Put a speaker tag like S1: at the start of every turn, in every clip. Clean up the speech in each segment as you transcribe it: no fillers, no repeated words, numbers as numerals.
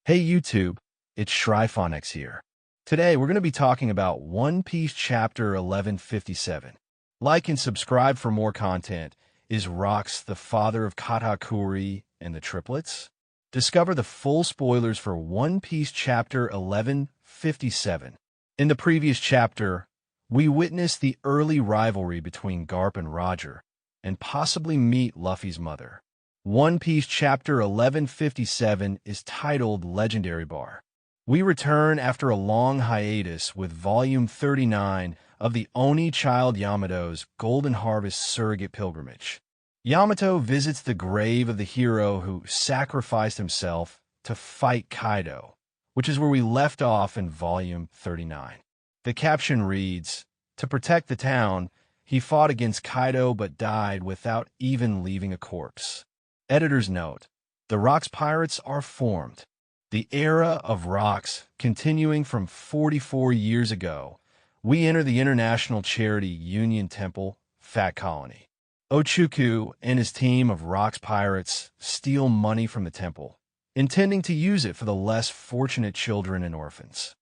S1: Hey YouTube, it's ShryphonX here. Today we're going to be talking about One Piece Chapter 1157. Like and subscribe for more content. Is Rocks the father of Katakuri and the triplets? Discover the full spoilers for One Piece Chapter 1157. In the previous chapter, we witnessed the early rivalry between Garp and Roger, and possibly meet Luffy's mother. One Piece Chapter 1157 is titled Legendary Bar. We return after a long hiatus with Volume 39 of the Oni Child Yamato's Golden Harvest Surrogate Pilgrimage. Yamato visits the grave of the hero who sacrificed himself to fight Kaido, which is where we left off in Volume 39. The caption reads, "To protect the town, he fought against Kaido but died without even leaving a corpse." Editor's note: the Rocks Pirates are formed. The era of Rocks continuing from 44 years ago, we enter the international charity Union Temple, Fat Colony. Ochuku and his team of Rocks Pirates steal money from the temple, intending to use it for the less fortunate children and orphans.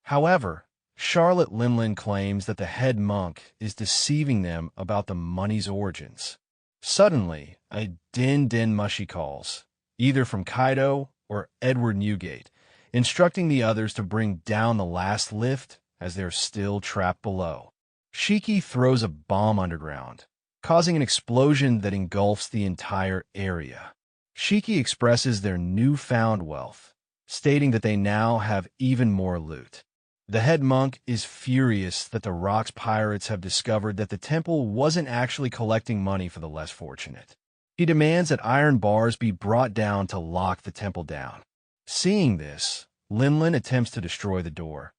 S1: However, Charlotte Limlin claims that the head monk is deceiving them about the money's origins. Suddenly, a din mushy calls, either from Kaido or Edward Newgate, instructing the others to bring down the last lift as they're still trapped below. Shiki throws a bomb underground, causing an explosion that engulfs the entire area. Shiki expresses their newfound wealth, stating that they now have even more loot. The head monk is furious that the Rocks Pirates have discovered that the temple wasn't actually collecting money for the less fortunate. He demands that iron bars be brought down to lock the temple down. Seeing this, Limlin attempts to destroy the door,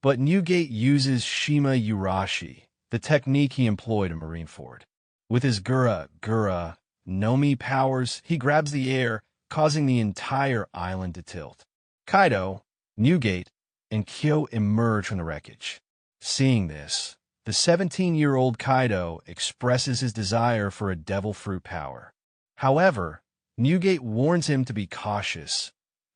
S1: but Newgate uses Shima Urashi, the technique he employed in Marineford. With his Gura no Mi powers, he grabs the air, causing the entire island to tilt. Kaido, Newgate, and Kyo emerge from the wreckage. Seeing this, the 17-year-old Kaido expresses his desire for a devil fruit power. However, Newgate warns him to be cautious,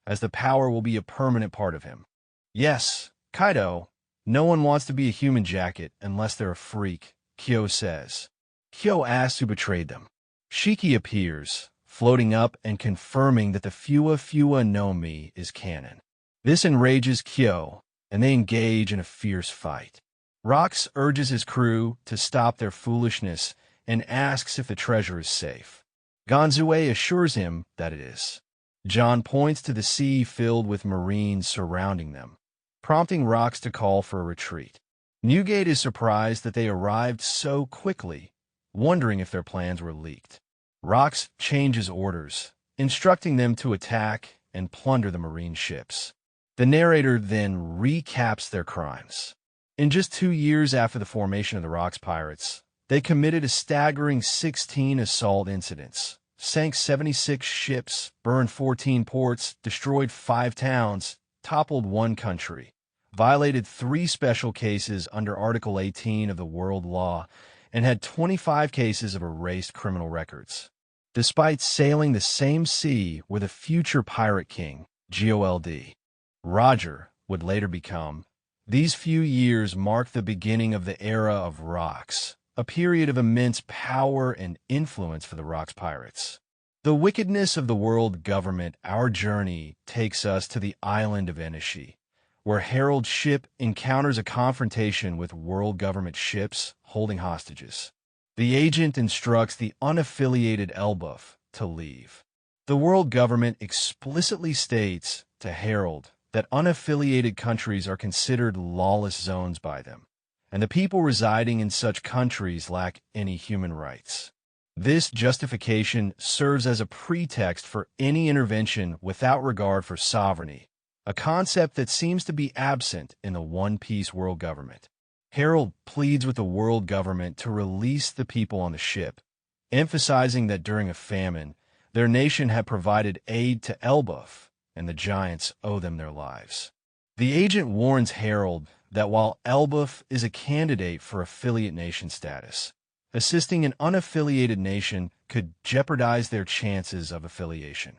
S1: as the power will be a permanent part of him. Yes, Kaido, no one wants to be a human jacket unless they're a freak, Kyo says. Kyo asks who betrayed them. Shiki appears, floating up and confirming that the Fua no Mi is canon. This enrages Kyo, and they engage in a fierce fight. Rocks urges his crew to stop their foolishness and asks if the treasure is safe. Ganzue assures him that it is. John points to the sea filled with Marines surrounding them, prompting Rocks to call for a retreat. Newgate is surprised that they arrived so quickly, wondering if their plans were leaked. Rocks changes orders, instructing them to attack and plunder the Marine ships. The narrator then recaps their crimes. In just 2 years after the formation of the Rocks Pirates, they committed a staggering 16 assault incidents, sank 76 ships, burned 14 ports, destroyed 5 towns, toppled 1 country, violated 3 special cases under Article 18 of the World Law, and had 25 cases of erased criminal records. Despite sailing the same sea with a future pirate king, Gold Roger would later become, these few years mark the beginning of the era of Rocks, a period of immense power and influence for the Rocks Pirates. The wickedness of the world government, our journey takes us to the island of Enishi, where Harald's ship encounters a confrontation with world government ships holding hostages. The agent instructs the unaffiliated Elbaf to leave. The world government explicitly states to Harald that unaffiliated countries are considered lawless zones by them, and the people residing in such countries lack any human rights. This justification serves as a pretext for any intervention without regard for sovereignty, a concept that seems to be absent in the One Piece world government. Harald pleads with the world government to release the people on the ship, emphasizing that during a famine, their nation had provided aid to Elbaf, and the giants owe them their lives. The agent warns Harald that while Elbaf is a candidate for affiliate nation status, assisting an unaffiliated nation could jeopardize their chances of affiliation.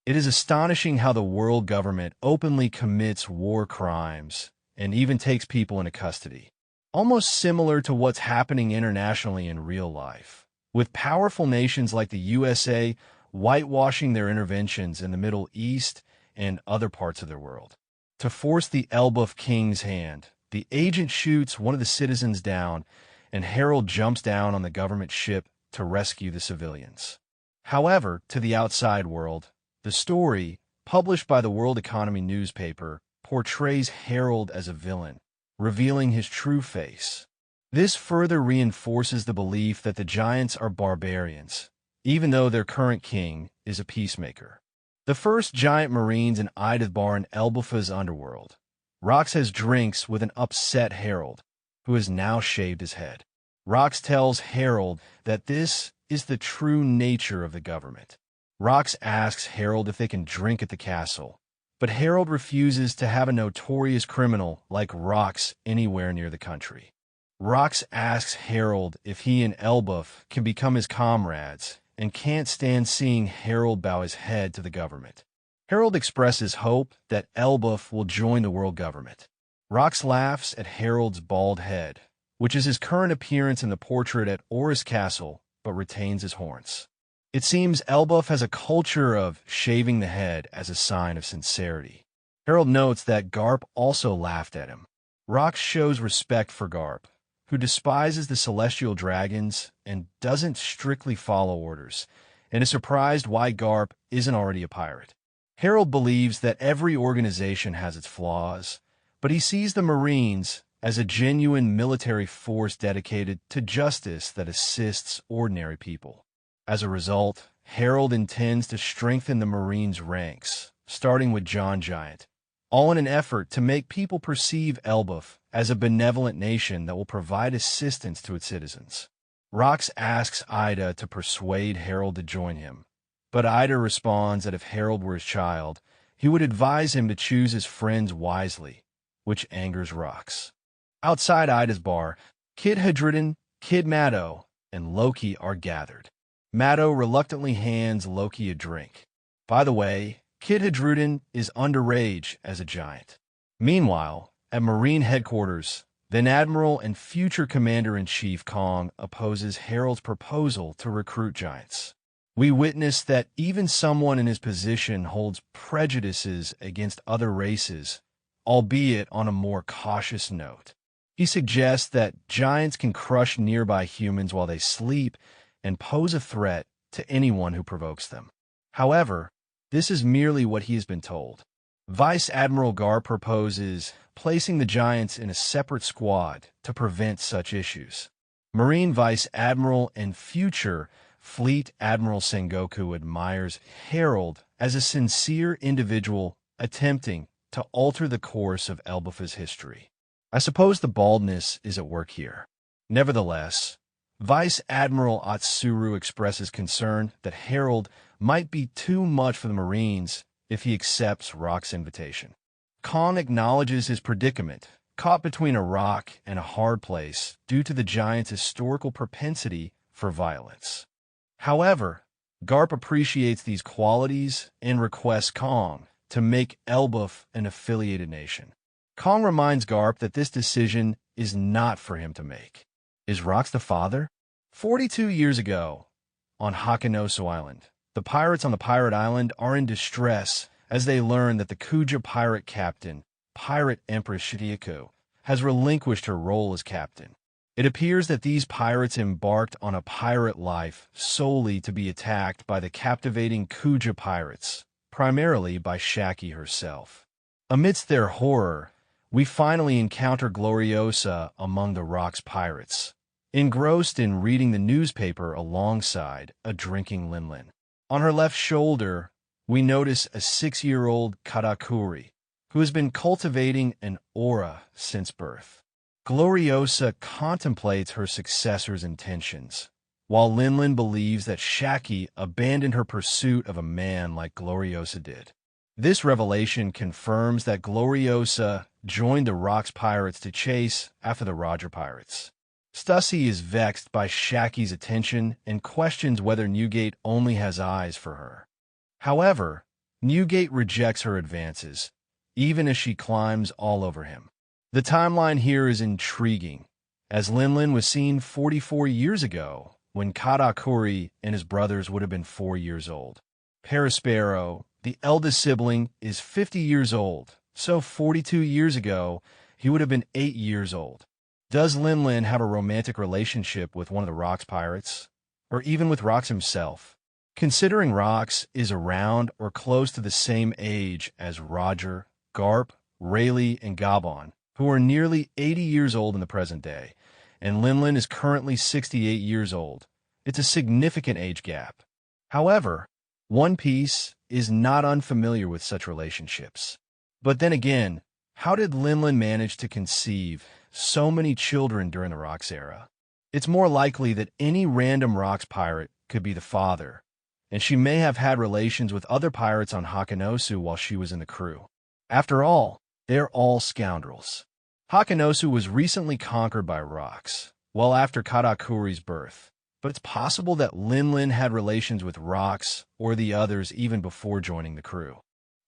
S1: It is astonishing how the world government openly commits war crimes and even takes people into custody. Almost similar to what's happening internationally in real life, with powerful nations like the USA whitewashing their interventions in the Middle East and other parts of their world. To force the Elbaf king's hand, the agent shoots one of the citizens down, and Harald jumps down on the government ship to rescue the civilians. However, to the outside world, the story, published by the World Economy newspaper, portrays Harald as a villain, revealing his true face. This further reinforces the belief that the giants are barbarians, even though their current king is a peacemaker. The first giant marines in Idith in Elbafa's underworld. Rox has drinks with an upset Harald, who has now shaved his head. Rox tells Harald that this is the true nature of the government. Rox asks Harald if they can drink at the castle, but Harald refuses to have a notorious criminal like Rox anywhere near the country. Rox asks Harald if he and Elbaf can become his comrades and can't stand seeing Harald bow his head to the government. Harald expresses hope that Elbaf will join the world government. Rox laughs at Harald's bald head, which is his current appearance in the portrait at Orris Castle, but retains his horns. It seems Elbaf has a culture of shaving the head as a sign of sincerity. Harald notes that Garp also laughed at him. Rox shows respect for Garp, who despises the celestial dragons and doesn't strictly follow orders, and is surprised why Garp isn't already a pirate. Harald believes that every organization has its flaws, but he sees the Marines as a genuine military force dedicated to justice that assists ordinary people. As a result, Harald intends to strengthen the Marines' ranks, starting with John Giant, all in an effort to make people perceive Elbaf as a benevolent nation that will provide assistance to its citizens. Rox asks Ida to persuade Harald to join him, but Ida responds that if Harald were his child, he would advise him to choose his friends wisely, which angers Rox. Outside Ida's bar, Kid Hadridin, Kid Matto, and Loki are gathered. Matto reluctantly hands Loki a drink. By the way, Kid Hadridin is underage as a giant. Meanwhile, at Marine headquarters, then Admiral and future Commander-in-Chief Kong opposes Harald's proposal to recruit giants. We witness that even someone in his position holds prejudices against other races, albeit on a more cautious note. He suggests that giants can crush nearby humans while they sleep and pose a threat to anyone who provokes them. However, this is merely what he has been told. Vice Admiral Gar proposes placing the giants in a separate squad to prevent such issues. Marine Vice Admiral and future Fleet Admiral Sengoku admires Harald as a sincere individual attempting to alter the course of Elbafa's history. I suppose the baldness is at work here. Nevertheless, Vice Admiral Atsuru expresses concern that Harald might be too much for the Marines if he accepts Rock's invitation. Kong acknowledges his predicament, caught between a rock and a hard place due to the giant's historical propensity for violence. However, Garp appreciates these qualities and requests Kong to make Elbaf an affiliated nation. Kong reminds Garp that this decision is not for him to make. Is Rox the father? 42 years ago, on Hakanosu Island, the pirates on the pirate island are in distress as they learn that the Kuja pirate captain, Pirate Empress Shiriko, has relinquished her role as captain. It appears that these pirates embarked on a pirate life solely to be attacked by the captivating Kuja pirates, primarily by Shaki herself. Amidst their horror, we finally encounter Gloriosa among the Rock's pirates, engrossed in reading the newspaper alongside a drinking Linlin. On her left shoulder, we notice a 6-year-old katakuri, who has been cultivating an aura since birth. Gloriosa contemplates her successor's intentions, while Linlin believes that Shaki abandoned her pursuit of a man like Gloriosa did. This revelation confirms that Gloriosa joined the Rock's pirates to chase after the Roger pirates. Stussy is vexed by Shaki's attention and questions whether Newgate only has eyes for her. However, Newgate rejects her advances, even as she climbs all over him. The timeline here is intriguing, as Linlin was seen 44 years ago, when Katakuri and his brothers would have been 4 years old. Perispero, the eldest sibling, is 50 years old, so 42 years ago, he would have been 8 years old. Does Linlin have a romantic relationship with one of the Rocks pirates, or even with Rocks himself? Considering Rocks is around or close to the same age as Roger, Garp, Rayleigh, and Gabon, who are nearly 80 years old in the present day, and Linlin is currently 68 years old. It's a significant age gap. However, One Piece is not unfamiliar with such relationships. But then again, how did Linlin manage to conceive so many children during the Rocks era? It's more likely that any random Rocks pirate could be the father, and she may have had relations with other pirates on Hakanosu while she was in the crew. After all, they're all scoundrels. Hakanosu was recently conquered by Rocks, well after Katakuri's birth, but it's possible that Linlin had relations with Rocks or the others even before joining the crew.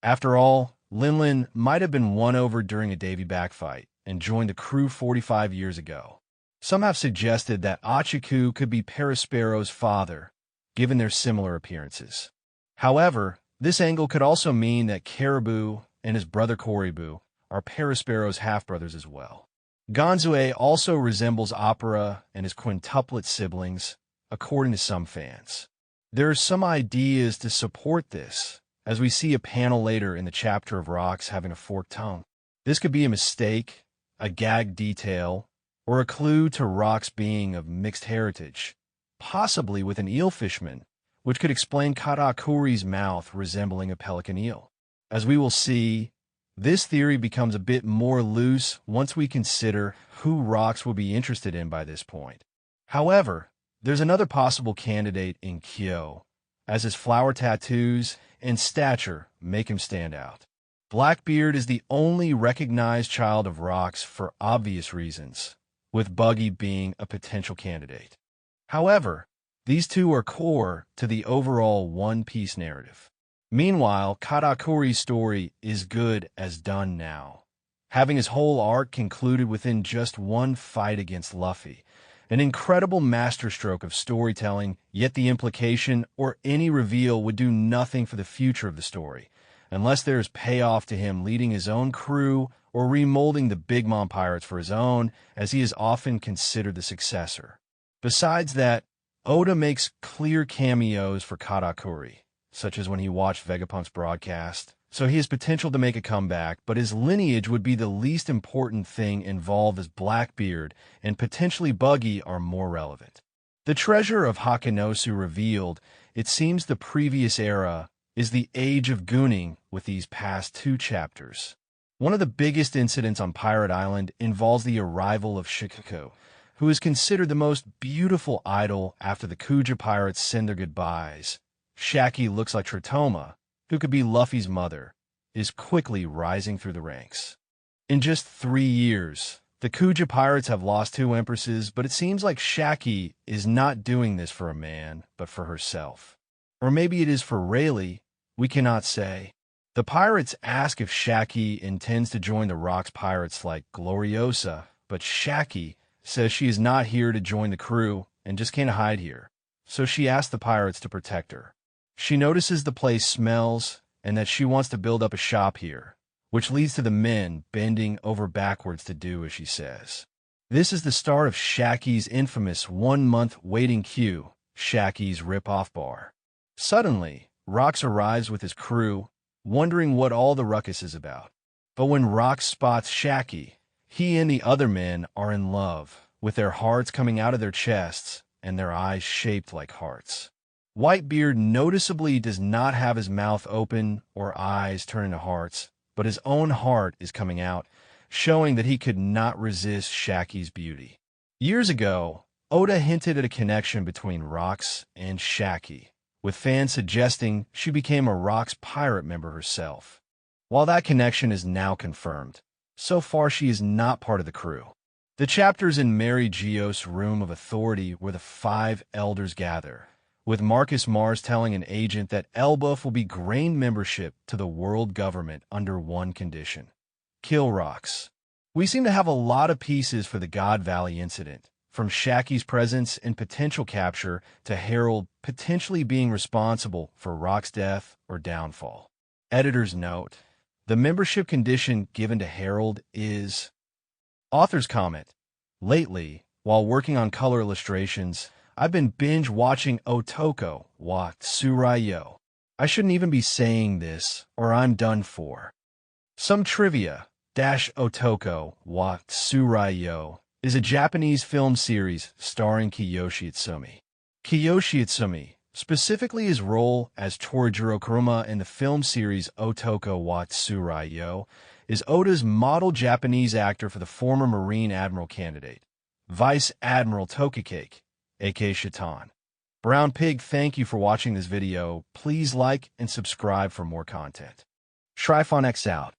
S1: After all, Linlin might have been won over during a Davy backfight and joined the crew 45 years ago. Some have suggested that Achiku could be Perispero's father, given their similar appearances. However, this angle could also mean that Caribou and his brother Koribu are Perispero's half-brothers as well. Ganzue also resembles Opera and his quintuplet siblings, according to some fans. There are some ideas to support this, as we see a panel later in the chapter of Rocks having a forked tongue. This could be a mistake, a gag detail, or a clue to Rocks being of mixed heritage, possibly with an eel fishman, which could explain Katakuri's mouth resembling a pelican eel. As we will see, this theory becomes a bit more loose once we consider who Rocks will be interested in by this point. However, there's another possible candidate in Kyo, as his flower tattoos and stature make him stand out. Blackbeard is the only recognized child of Rocks for obvious reasons, with Buggy being a potential candidate. However, these two are core to the overall One Piece narrative. Meanwhile, Katakuri's story is good as done now, having his whole arc concluded within just one fight against Luffy. An incredible masterstroke of storytelling, yet the implication or any reveal would do nothing for the future of the story, unless there is payoff to him leading his own crew or remolding the Big Mom Pirates for his own, as he is often considered the successor. Besides that, Oda makes clear cameos for Katakuri, such as when he watched Vegapunk's broadcast, so he has potential to make a comeback, but his lineage would be the least important thing involved, as Blackbeard and potentially Buggy are more relevant. The treasure of Hakanosu revealed, it seems the previous era is the age of gooning with these past 2 chapters. One of the biggest incidents on Pirate Island involves the arrival of Shikako, who is considered the most beautiful idol after the Kuja pirates send their goodbyes. Shaki looks like Tritoma, who could be Luffy's mother, is quickly rising through the ranks. In just 3 years, the Kuja pirates have lost 2 empresses, but it seems like Shaki is not doing this for a man, but for herself. Or maybe it is for Rayleigh, we cannot say. The pirates ask if Shaki intends to join the Rocks pirates like Gloriosa, but Shaki says she is not here to join the crew and just can't hide here, so she asks the pirates to protect her. She notices the place smells and that she wants to build up a shop here, which leads to the men bending over backwards to do as she says. This is the start of Shaki's infamous 1-month waiting queue, Shaki's rip-off bar. Suddenly, Rocks arrives with his crew, wondering what all the ruckus is about. But when Rocks spots Shaki, he and the other men are in love, with their hearts coming out of their chests and their eyes shaped like hearts. Whitebeard noticeably does not have his mouth open or eyes turn into hearts, but his own heart is coming out, showing that he could not resist Shaki's beauty. Years ago, Oda hinted at a connection between Rocks and Shaki, with fans suggesting she became a Rocks pirate member herself. While that connection is now confirmed, so far she is not part of the crew. The chapters in Mary Geos' Room of Authority where the 5 elders gather, with Marcus Mars telling an agent that Elbaf will be gained membership to the world government under one condition: kill Rox. We seem to have a lot of pieces for the God Valley incident, from Shaki's presence and potential capture to Harald potentially being responsible for Rox's death or downfall. Editor's note: the membership condition given to Harald is... Author's comment: lately, while working on color illustrations, I've been binge-watching Otoko wa Tsuraiyo. I shouldn't even be saying this, or I'm done for. Some trivia: Otoko wa Tsuraiyo is a Japanese film series starring Kiyoshi Itsumi. Kiyoshi Itsumi, specifically his role as Torijiro Kuruma in the film series Otoko wa Tsuraiyo, is Oda's model Japanese actor for the former Marine Admiral candidate, Vice Admiral Tokicake, aka Shaitan. Brown Pig, thank you for watching this video. Please like and subscribe for more content. ShryphonX out.